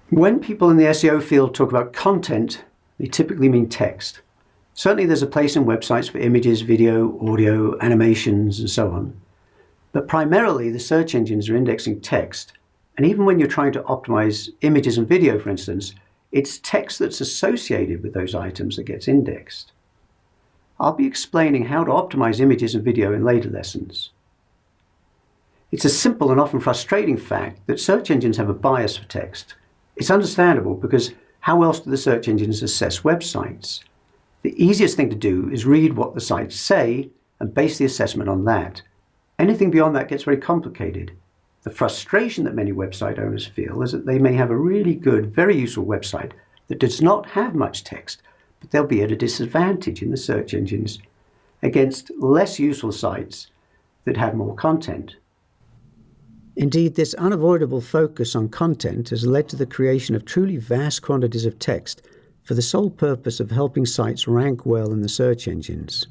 When people in the SEO field talk about content, they typically mean text. Certainly there's a place in websites for images, video, audio, animations, and so on. But primarily the search engines are indexing text. And even when you're trying to optimize images and video, for instance, it's text that's associated with those items that gets indexed. I'll be explaining how to optimize images and video in later lessons. It's a simple and often frustrating fact that search engines have a bias for text. It's understandable because how else do the search engines assess websites? The easiest thing to do is read what the sites say and base the assessment on that. Anything beyond that gets very complicated. The frustration that many website owners feel is that they may have a really good, very useful website that does not have much text, but they'll be at a disadvantage in the search engines against less useful sites that have more content. Indeed, this unavoidable focus on content has led to the creation of truly vast quantities of text for the sole purpose of helping sites rank well in the search engines.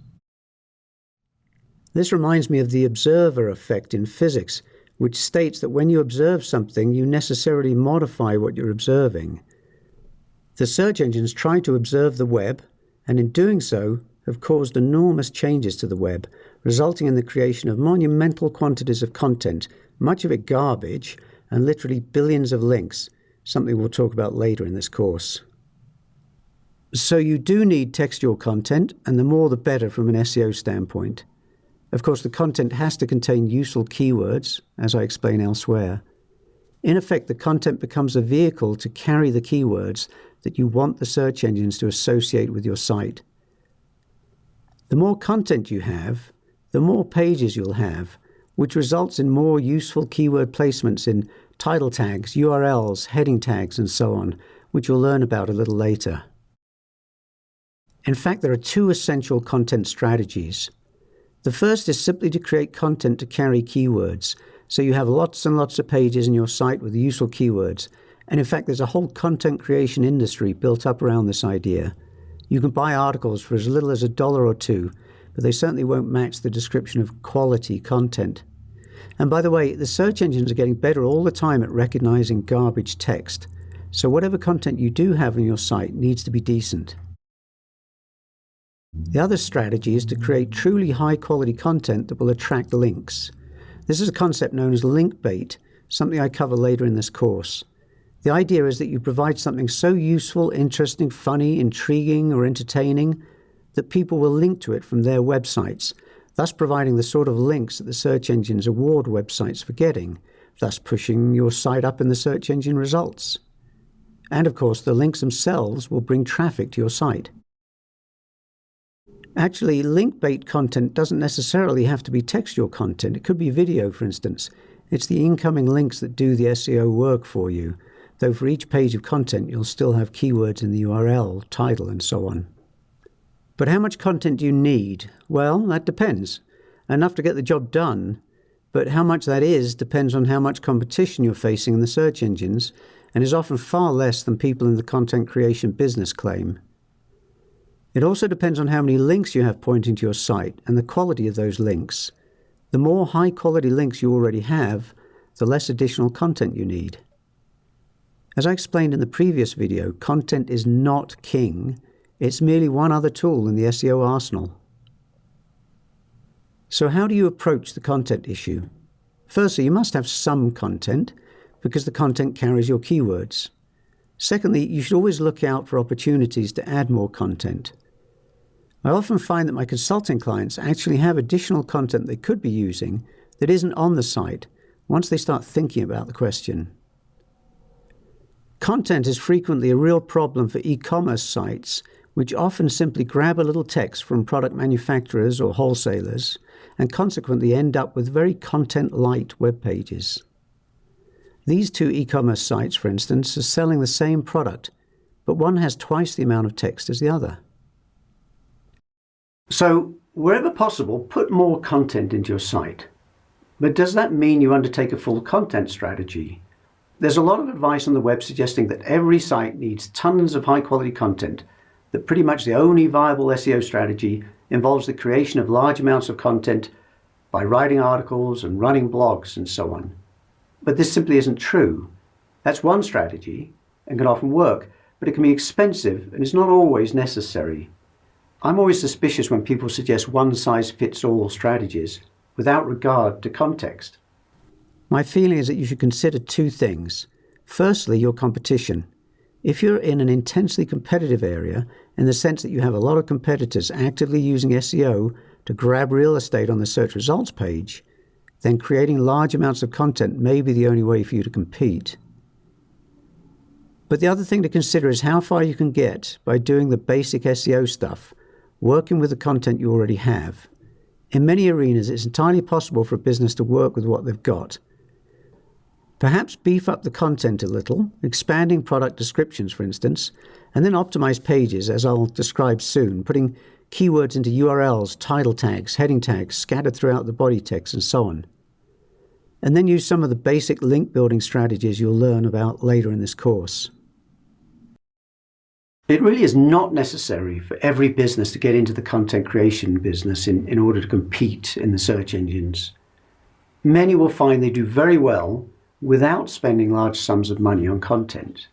This reminds me of the observer effect in physics, which states that when you observe something, you necessarily modify what you're observing. The search engines try to observe the web, and in doing so, have caused enormous changes to the web, resulting in the creation of monumental quantities of content, much of it garbage, and literally billions of links, something we'll talk about later in this course. So you do need textual content, and the more the better from an SEO standpoint. Of course, the content has to contain useful keywords, as I explain elsewhere. In effect, the content becomes a vehicle to carry the keywords that you want the search engines to associate with your site. The more content you have, the more pages you'll have, which results in more useful keyword placements in title tags, URLs, heading tags, and so on, which you'll learn about a little later. In fact, there are two essential content strategies. The first is simply to create content to carry keywords, so you have lots and lots of pages in your site with useful keywords. And in fact, there's a whole content creation industry built up around this idea. You can buy articles for as little as $1 or $2, but they certainly won't match the description of quality content. And by the way, the search engines are getting better all the time at recognizing garbage text. So whatever content you do have on your site needs to be decent. The other strategy is to create truly high-quality content that will attract links. This is a concept known as link bait, something I cover later in this course. The idea is that you provide something so useful, interesting, funny, intriguing, or entertaining that people will link to it from their websites, thus providing the sort of links that the search engines award websites for getting, thus pushing your site up in the search engine results. And of course, the links themselves will bring traffic to your site. Actually, link bait content doesn't necessarily have to be textual content. It could be video, for instance. It's the incoming links that do the SEO work for you, though for each page of content you'll still have keywords in the URL, title, and so on. But how much content do you need? Well, that depends. Enough to get the job done, but how much that is depends on how much competition you're facing in the search engines, and is often far less than people in the content creation business claim. It also depends on how many links you have pointing to your site and the quality of those links. The more high-quality links you already have, the less additional content you need. As I explained in the previous video, content is not king. It's merely one other tool in the SEO arsenal. So how do you approach the content issue? Firstly, you must have some content, because the content carries your keywords. Secondly, you should always look out for opportunities to add more content. I often find that my consulting clients actually have additional content they could be using that isn't on the site once they start thinking about the question. Content is frequently a real problem for e-commerce sites, which often simply grab a little text from product manufacturers or wholesalers and consequently end up with very content-light web pages. These two e-commerce sites, for instance, are selling the same product, but one has twice the amount of text as the other. So, wherever possible, put more content into your site. But does that mean you undertake a full content strategy? There's a lot of advice on the web suggesting that every site needs tons of high-quality content, that pretty much the only viable SEO strategy involves the creation of large amounts of content by writing articles and running blogs and so on. But this simply isn't true. That's one strategy, and can often work, but it can be expensive and is not always necessary. I'm always suspicious when people suggest one-size-fits-all strategies without regard to context. My feeling is that you should consider two things. Firstly, your competition. If you're in an intensely competitive area, in the sense that you have a lot of competitors actively using SEO to grab real estate on the search results page, then creating large amounts of content may be the only way for you to compete. But the other thing to consider is how far you can get by doing the basic SEO stuff, working with the content you already have. In many arenas, it's entirely possible for a business to work with what they've got. Perhaps beef up the content a little, expanding product descriptions, for instance, and then optimize pages, as I'll describe soon, putting keywords into URLs, title tags, heading tags, scattered throughout the body text, and so on. And then use some of the basic link building strategies you'll learn about later in this course. It really is not necessary for every business to get into the content creation business in order to compete in the search engines. Many will find they do very well without spending large sums of money on content.